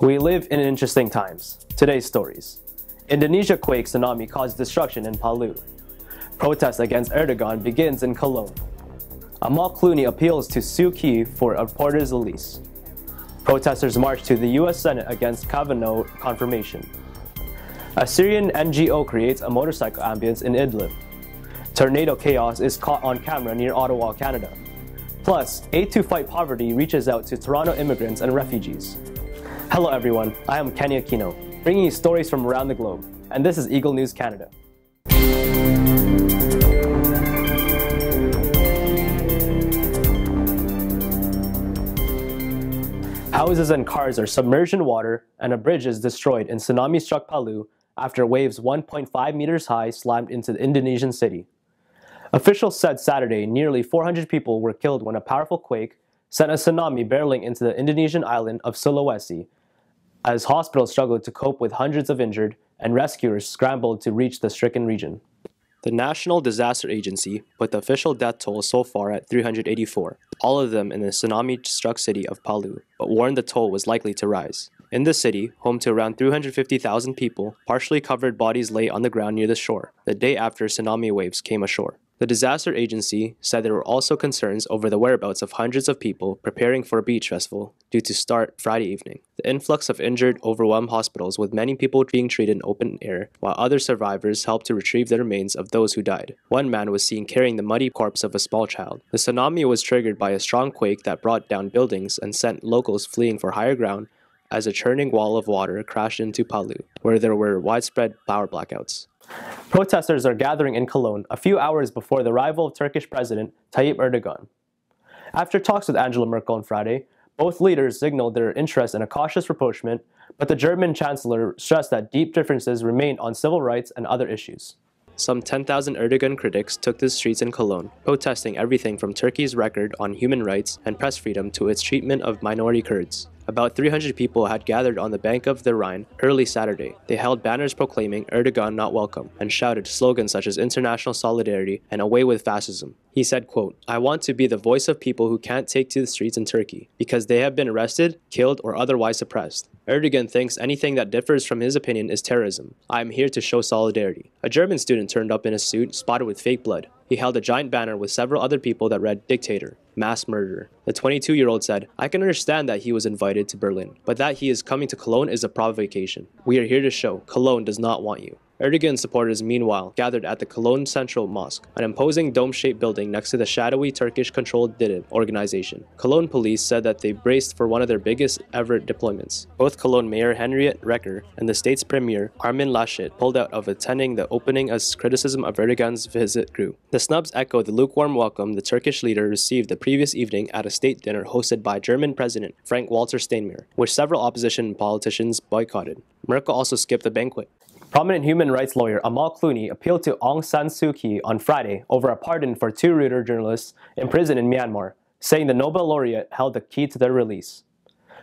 We live in interesting times. Today's stories. Indonesia quake tsunami caused destruction in Palu. Protest against Erdogan begins in Cologne. Amal Clooney appeals to Suu Kyi for a reporter's release. Protesters march to the U.S. Senate against Kavanaugh confirmation. A Syrian NGO creates a motorcycle ambulance in Idlib. Tornado chaos is caught on camera near Ottawa, Canada. Plus, Aid to Fight Poverty reaches out to Toronto immigrants and refugees. Hello everyone, I am Kenny Aquino, bringing you stories from around the globe, and this is Eagle News Canada. Houses and cars are submerged in water, and a bridge is destroyed in tsunami-struck Palu after waves 1.5 meters high slammed into the Indonesian city. Officials said Saturday nearly 400 people were killed when a powerful quake sent a tsunami barreling into the Indonesian island of Sulawesi, as hospitals struggled to cope with hundreds of injured and rescuers scrambled to reach the stricken region. The National Disaster Agency put the official death toll so far at 384, all of them in the tsunami-struck city of Palu, but warned the toll was likely to rise. In the city, home to around 350,000 people, partially covered bodies lay on the ground near the shore, the day after tsunami waves came ashore. The disaster agency said there were also concerns over the whereabouts of hundreds of people preparing for a beach festival due to start Friday evening. The influx of injured overwhelmed hospitals, with many people being treated in open air, while other survivors helped to retrieve the remains of those who died. One man was seen carrying the muddy corpse of a small child. The tsunami was triggered by a strong quake that brought down buildings and sent locals fleeing for higher ground as a churning wall of water crashed into Palu, where there were widespread power blackouts. Protesters are gathering in Cologne a few hours before the arrival of Turkish President Tayyip Erdogan. After talks with Angela Merkel on Friday, both leaders signaled their interest in a cautious rapprochement, but the German Chancellor stressed that deep differences remain on civil rights and other issues. Some 10,000 Erdogan critics took to the streets in Cologne, protesting everything from Turkey's record on human rights and press freedom to its treatment of minority Kurds. About 300 people had gathered on the bank of the Rhine early Saturday. They held banners proclaiming Erdogan not welcome and shouted slogans such as international solidarity and away with fascism. He said, quote, "I want to be the voice of people who can't take to the streets in Turkey because they have been arrested, killed, or otherwise suppressed. Erdogan thinks anything that differs from his opinion is terrorism. I am here to show solidarity." A German student turned up in a suit spotted with fake blood. He held a giant banner with several other people that read "Dictator, Mass Murderer." The 22-year-old said, "I can understand that he was invited to Berlin, but that he is coming to Cologne is a provocation. We are here to show Cologne does not want you." Erdogan supporters, meanwhile, gathered at the Cologne Central Mosque, an imposing dome-shaped building next to the shadowy Turkish-controlled DITIB organization. Cologne police said that they braced for one of their biggest ever deployments. Both Cologne Mayor Henriette Reker and the state's premier, Armin Laschet, pulled out of attending the opening as criticism of Erdogan's visit grew. The snubs echo the lukewarm welcome the Turkish leader received the previous evening at a state dinner hosted by German President Frank-Walter Steinmeier, which several opposition politicians boycotted. Merkel also skipped the banquet. Prominent human rights lawyer Amal Clooney appealed to Aung San Suu Kyi on Friday over a pardon for two Reuters journalists imprisoned in Myanmar, saying the Nobel laureate held the key to their release.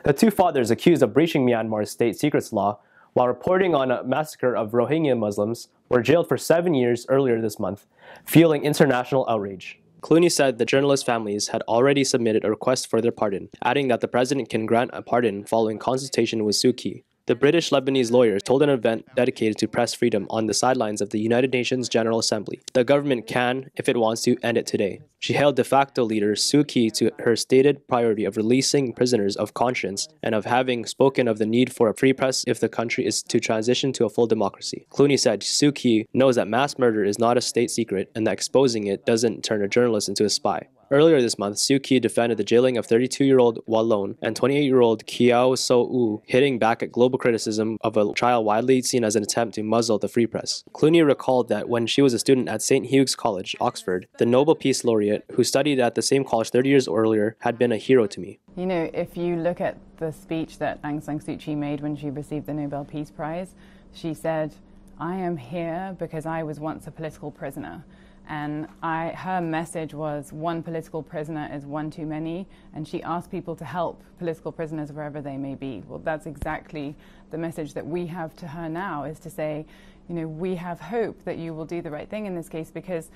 The two fathers, accused of breaching Myanmar's state secrets law while reporting on a massacre of Rohingya Muslims, were jailed for 7 years earlier this month, fueling international outrage. Clooney said the journalist families had already submitted a request for their pardon, adding that the president can grant a pardon following consultation with Suu Kyi. The British-Lebanese lawyer told an event dedicated to press freedom on the sidelines of the United Nations General Assembly. The government can, if it wants to, end it today. She hailed de facto leader Suu Kyi to her stated priority of releasing prisoners of conscience and of having spoken of the need for a free press if the country is to transition to a full democracy. Clooney said Suu Kyi knows that mass murder is not a state secret and that exposing it doesn't turn a journalist into a spy. Earlier this month, Suu Kyi defended the jailing of 32-year-old Wallon and 28-year-old Kyaw So-u, hitting back at global criticism of a trial widely seen as an attempt to muzzle the free press. Clooney recalled that when she was a student at St. Hugh's College, Oxford, the Nobel Peace Laureate, who studied at the same college 30 years earlier, had been a hero to me. You know, if you look at the speech that Aung San Suu Kyi made when she received the Nobel Peace Prize, she said, "I am here because I was once a political prisoner." And her message was, one political prisoner is one too many, and she asked people to help political prisoners wherever they may be. Well, that's exactly the message that we have to her now, is to say, you know, we have hope that you will do the right thing in this case, because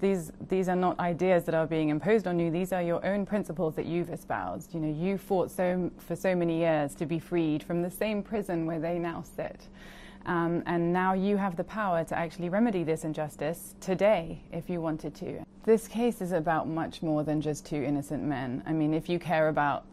these are not ideas that are being imposed on you. These are your own principles that you've espoused. You know, you fought for so many years to be freed from the same prison where they now sit. And now you have the power to actually remedy this injustice today if you wanted to. This case is about much more than just two innocent men. I mean, if you care about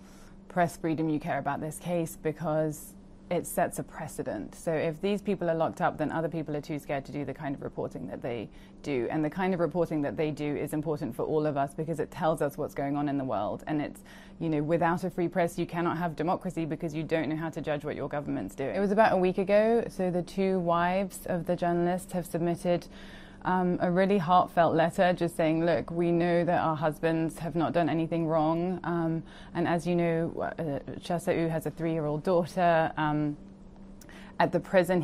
press freedom, you care about this case because it sets a precedent. So if these people are locked up, then other people are too scared to do the kind of reporting that they do. And the kind of reporting that they do is important for all of us because it tells us what's going on in the world. And it's, you know, without a free press, you cannot have democracy because you don't know how to judge what your government's doing. It was about a week ago, so the two wives of the journalists have submitted a really heartfelt letter just saying, look, we know that our husbands have not done anything wrong. And as you know, Chaseu has a 3-year-old daughter. At the prison,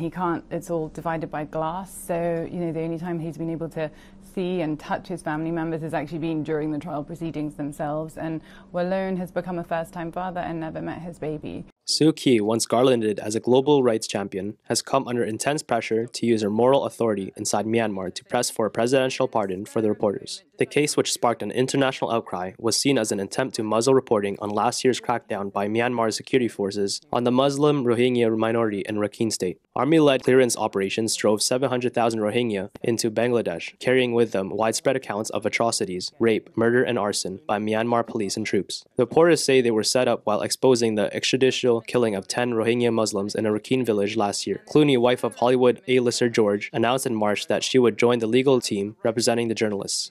it's all divided by glass. So, you know, the only time he's been able to see and touch his family members has actually been during the trial proceedings themselves. And Walone has become a first-time father and never met his baby. Suu Kyi, once garlanded as a global rights champion, has come under intense pressure to use her moral authority inside Myanmar to press for a presidential pardon for the reporters. The case, which sparked an international outcry, was seen as an attempt to muzzle reporting on last year's crackdown by Myanmar's security forces on the Muslim Rohingya minority in Rakhine State. Army-led clearance operations drove 700,000 Rohingya into Bangladesh, carrying with them widespread accounts of atrocities, rape, murder, and arson by Myanmar police and troops. The reporters say they were set up while exposing the extrajudicial killing of 10 Rohingya Muslims in a Rakhine village last year. Clooney, wife of Hollywood A-lister George, announced in March that she would join the legal team representing the journalists.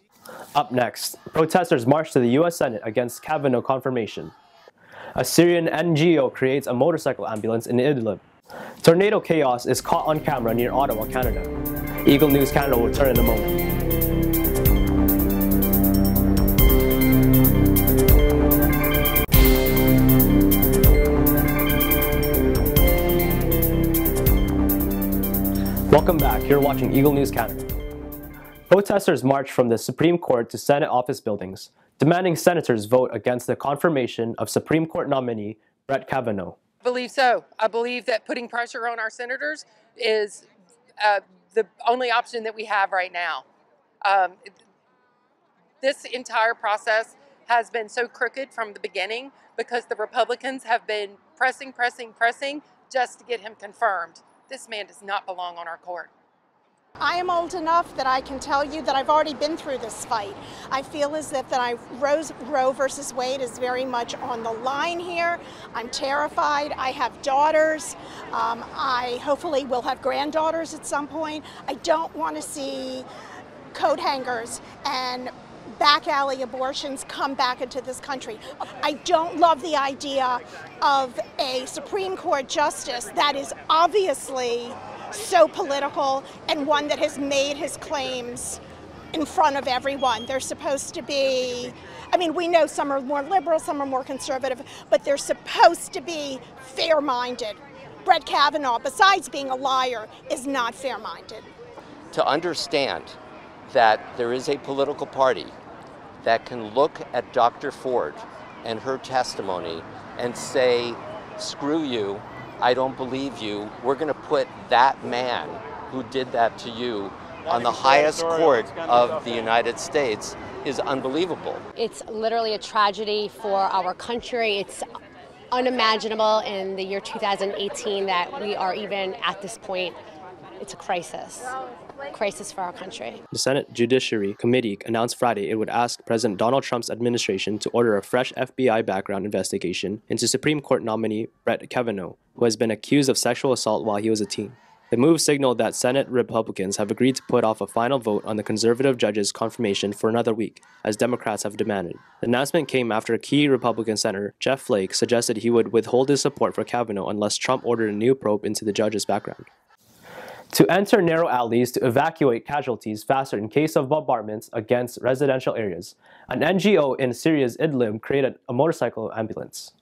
Up next, protesters marched to the U.S. Senate against Kavanaugh confirmation. A Syrian NGO creates a motorcycle ambulance in Idlib. Tornado chaos is caught on camera near Ottawa, Canada. Eagle News Canada will return in a moment. Welcome back. You're watching Eagle News Canada. Protesters marched from the Supreme Court to Senate office buildings, demanding senators vote against the confirmation of Supreme Court nominee Brett Kavanaugh. I believe so. I believe that putting pressure on our senators is the only option that we have right now. This entire process has been so crooked from the beginning because the Republicans have been pressing just to get him confirmed. This man does not belong on our court. I am old enough that I can tell you that I've already been through this fight. I feel as if Roe versus Wade is very much on the line here. I'm terrified. I have daughters. I hopefully will have granddaughters at some point. I don't want to see coat hangers and back alley abortions come back into this country. I don't love the idea of a Supreme Court justice that is obviously so political and one that has made his claims in front of everyone. They're supposed to be, I mean, we know some are more liberal, some are more conservative, but they're supposed to be fair-minded. Brett Kavanaugh, besides being a liar, is not fair-minded. To understand that there is a political party that can look at Dr. Ford and her testimony and say, screw you, I don't believe you, we're going to put that man who did that to you on the highest court of the United States is unbelievable. It's literally a tragedy for our country. It's unimaginable in the year 2018 that we are even at this point. It's a crisis for our country. The Senate Judiciary Committee announced Friday it would ask President Donald Trump's administration to order a fresh FBI background investigation into Supreme Court nominee Brett Kavanaugh, who has been accused of sexual assault while he was a teen. The move signaled that Senate Republicans have agreed to put off a final vote on the conservative judge's confirmation for another week, as Democrats have demanded. The announcement came after a key Republican senator, Jeff Flake, suggested he would withhold his support for Kavanaugh unless Trump ordered a new probe into the judge's background. To enter narrow alleys to evacuate casualties faster in case of bombardments against residential areas, an NGO in Syria's Idlib created a motorcycle ambulance.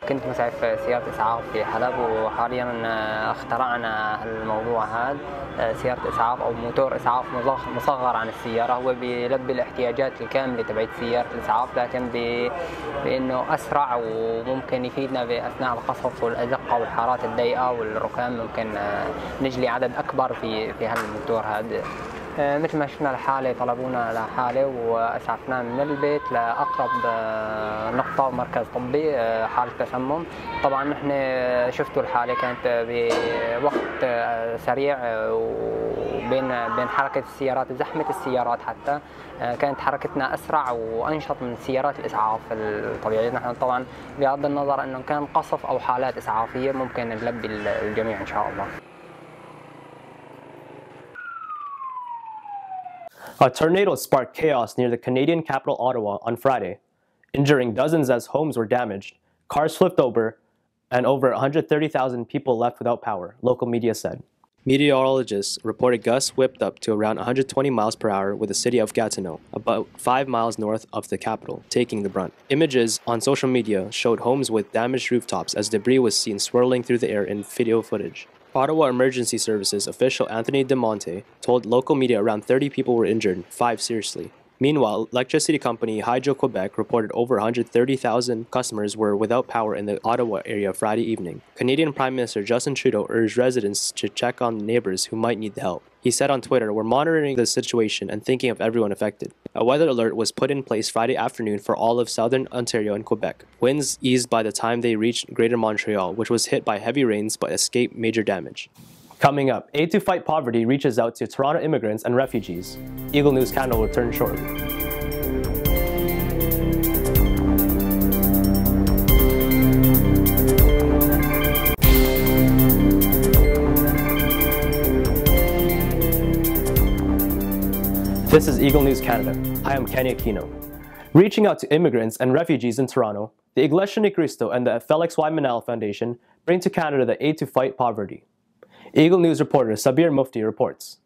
كنت مسعف في سيارة إسعاف في حلب، وحاليا اخترعنا الموضوع هذا، سيارة إسعاف أو موتور إسعاف مصغر عن السيارة. هو بيلبي الاحتياجات الكاملة تبعت سيارة الإسعاف، لكن بأنه أسرع وممكن يفيدنا بأثناء القصف والأزقة والحارات الضيقة والركام. ممكن نجلي عدد أكبر في هالموتور هذا. مثل ما شفنا الحالة، طلبونا لحالة وأسعفنا من البيت لأقرب نقطة مركز طبي حالة تسمم. طبعا نحن شفتوا الحالة كانت بوقت سريع، وبين حركة السيارات زحمة السيارات حتى كانت حركتنا أسرع وأنشط من سيارات الإسعاف الطبيعية. نحن طبعا بغض النظر أنه كان قصف أو حالات إسعافية ممكن نلبي الجميع إن شاء الله. A tornado sparked chaos near the Canadian capital Ottawa on Friday, injuring dozens as homes were damaged, cars flipped over, and over 130,000 people left without power, local media said. Meteorologists reported gusts whipped up to around 120 miles per hour with the city of Gatineau, about 5 miles north of the capital, taking the brunt. Images on social media showed homes with damaged rooftops as debris was seen swirling through the air in video footage. Ottawa Emergency Services official Anthony DeMonte told local media around 30 people were injured, 5 seriously. Meanwhile, electricity company Hydro-Quebec reported over 130,000 customers were without power in the Ottawa area Friday evening. Canadian Prime Minister Justin Trudeau urged residents to check on neighbors who might need the help. He said on Twitter, "We're monitoring the situation and thinking of everyone affected." A weather alert was put in place Friday afternoon for all of southern Ontario and Quebec. Winds eased by the time they reached Greater Montreal, which was hit by heavy rains but escaped major damage. Coming up, Aid to Fight Poverty reaches out to Toronto immigrants and refugees. Eagle News Canada will return shortly. This is Eagle News Canada. I am Kenny Aquino. Reaching out to immigrants and refugees in Toronto, the Iglesia Ni Cristo and the Felix Y. Manal Foundation bring to Canada the Aid to Fight Poverty. Eagle News reporter Sabir Mufti reports.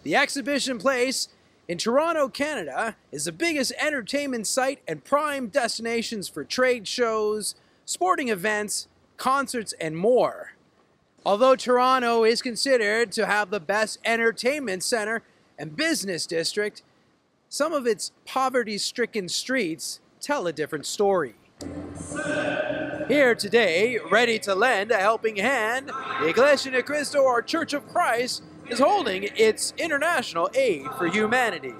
The exhibition place in Toronto, Canada is the biggest entertainment site and prime destinations for trade shows, sporting events, concerts, and more. Although Toronto is considered to have the best entertainment center and business district, some of its poverty-stricken streets tell a different story. Here today, ready to lend a helping hand, the Iglesia Ni Cristo, or Church of Christ, is holding its International Aid for Humanity.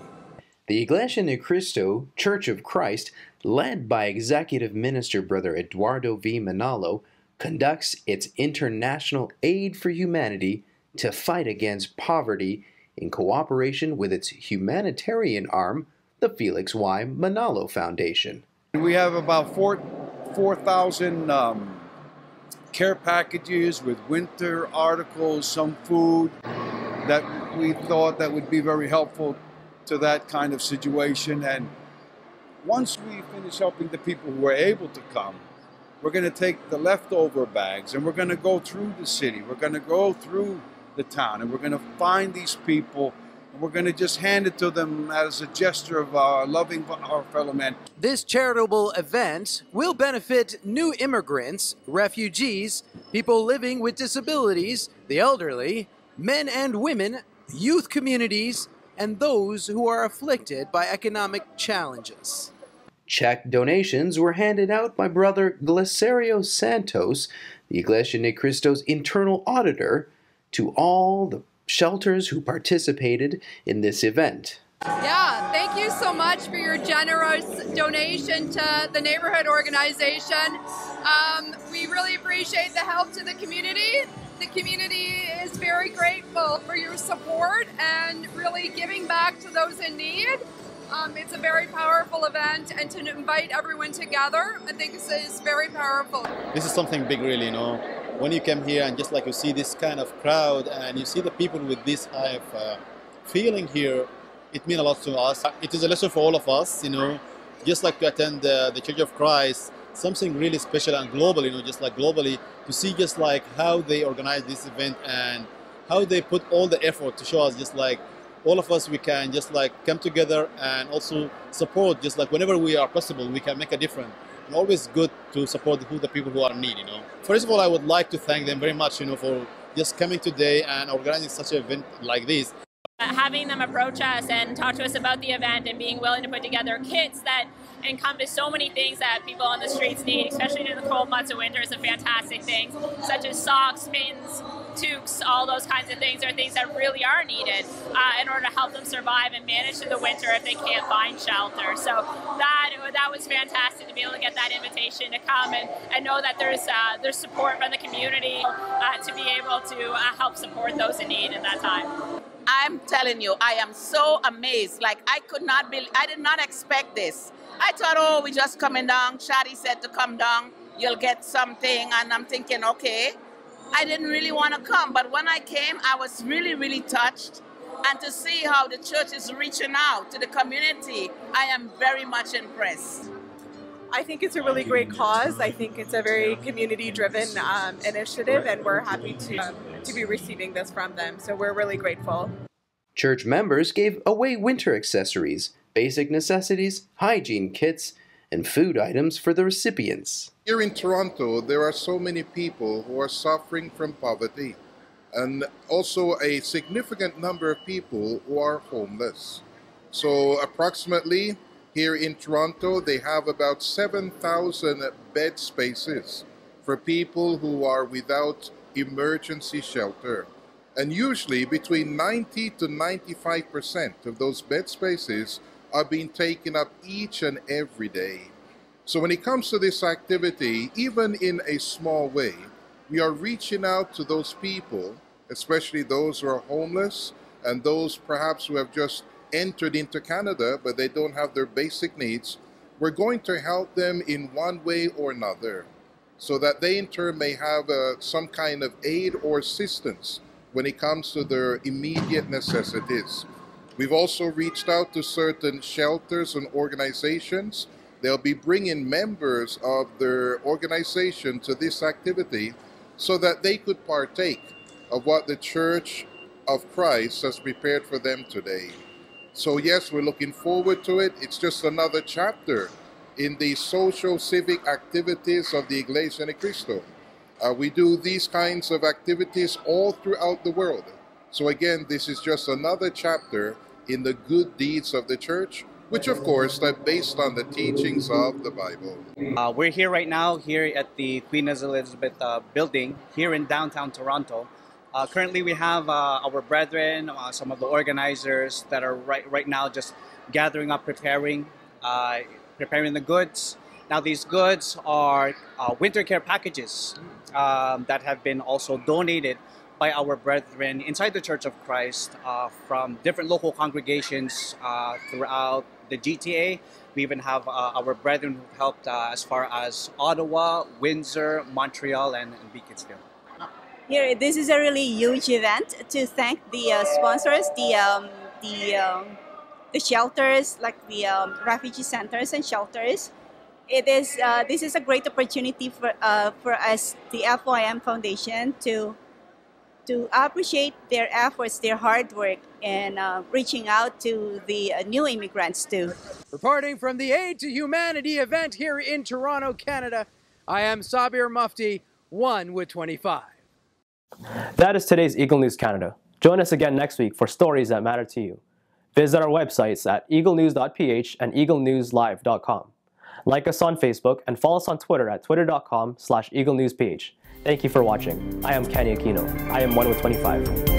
The Iglesia Ni Cristo, Church of Christ, led by Executive Minister Brother Eduardo V. Manalo, conducts its International Aid for Humanity to fight against poverty in cooperation with its humanitarian arm, the Felix Y. Manalo Foundation. We have about 4,000 care packages with winter articles, some food that we thought that would be very helpful to that kind of situation. And once we finish helping the people who are able to come, we're going to take the leftover bags and we're going to go through the city. We're going to go through the town and we're going to find these people. We're going to just hand it to them as a gesture of loving our fellow men. This charitable event will benefit new immigrants, refugees, people living with disabilities, the elderly, men and women, youth communities, and those who are afflicted by economic challenges. Check donations were handed out by Brother Glesario Santos, the Iglesia Ni Cristo's internal auditor, to all the shelters who participated in this event. Yeah, thank you so much for your generous donation to the neighborhood organization. We really appreciate the help to the community. The community is very grateful for your support and really giving back to those in need. It's a very powerful event, and to invite everyone together, I think this is very powerful. This is something big, really, you know. When you come here and just like you see this kind of crowd and you see the people with this high feeling here, it means a lot to us. It is a lesson for all of us, you know, just like to attend the Church of Christ, something really special and global, you know, just like globally, to see just like how they organize this event and how they put all the effort to show us just like all of us, we can just like come together and also support, just like whenever we are possible, we can make a difference. and always good to support the people who are in need, you know. First of all, I would like to thank them very much, you know, for just coming today and organizing such an event like this. Having them approach us and talk to us about the event and being willing to put together kits that encompass so many things that people on the streets need, especially during the cold months of winter, is a fantastic thing, such as socks, mittens, toques, all those kinds of things are things that really are needed in order to help them survive and manage through the winter if they can't find shelter. So that was fantastic to be able to get that invitation to come and know that there's support from the community to be able to help support those in need in that time. I'm telling you, I am so amazed. Like, I did not expect this. I thought, oh, we're just coming down. Shadi said to come down, you'll get something. And I'm thinking, okay, I didn't really want to come. But when I came, I was really, really touched. And to see how the church is reaching out to the community, I am very much impressed. I think it's a really great cause. I think it's a very community-driven initiative, and we're happy to be receiving this from them. So we're really grateful. Church members gave away winter accessories, basic necessities, hygiene kits, and food items for the recipients. Here in Toronto, there are so many people who are suffering from poverty, and also a significant number of people who are homeless. So approximately here in Toronto, they have about 7,000 bed spaces for people who are without emergency shelter. And usually between 90 to 95% of those bed spaces are being taken up each and every day. So when it comes to this activity, even in a small way, we are reaching out to those people, especially those who are homeless and those perhaps who have just entered into Canada, but they don't have their basic needs. We're going to help them in one way or another so that they in turn may have some kind of aid or assistance when it comes to their immediate necessities. We've also reached out to certain shelters and organizations. They'll be bringing members of their organization to this activity so that they could partake of what the Church of Christ has prepared for them today. So yes, we're looking forward to it. It's just another chapter in the social civic activities of the Iglesia ni Cristo. We do these kinds of activities all throughout the world. So again, this is just another chapter in the good deeds of the church, which of course are based on the teachings of the Bible. We're here right now here at the Queen Elizabeth building here in downtown Toronto. Currently we have our brethren, some of the organizers that are right now just gathering up, preparing the goods. Now these goods are winter care packages that have been also donated by our brethren inside the Church of Christ from different local congregations throughout the GTA. We even have our brethren who helped as far as Ottawa, Windsor, Montreal, and Beaconsfield. Here, this is a really huge event to thank the sponsors, the shelters, like the refugee centers and shelters. This is a great opportunity for us, the FYM Foundation, to appreciate their efforts, their hard work, and reaching out to the new immigrants too. Reporting from the Aid to Humanity event here in Toronto, Canada, I am Sabir Mufti, 1 with 25. That is today's Eagle News Canada. Join us again next week for stories that matter to you. Visit our websites at Eaglenews.PH and Eaglenewslive.com. Like us on Facebook and follow us on Twitter at twitter.com/EagleNewsPH. Thank you for watching. I am Kenny Aquino. I am 1 with 25.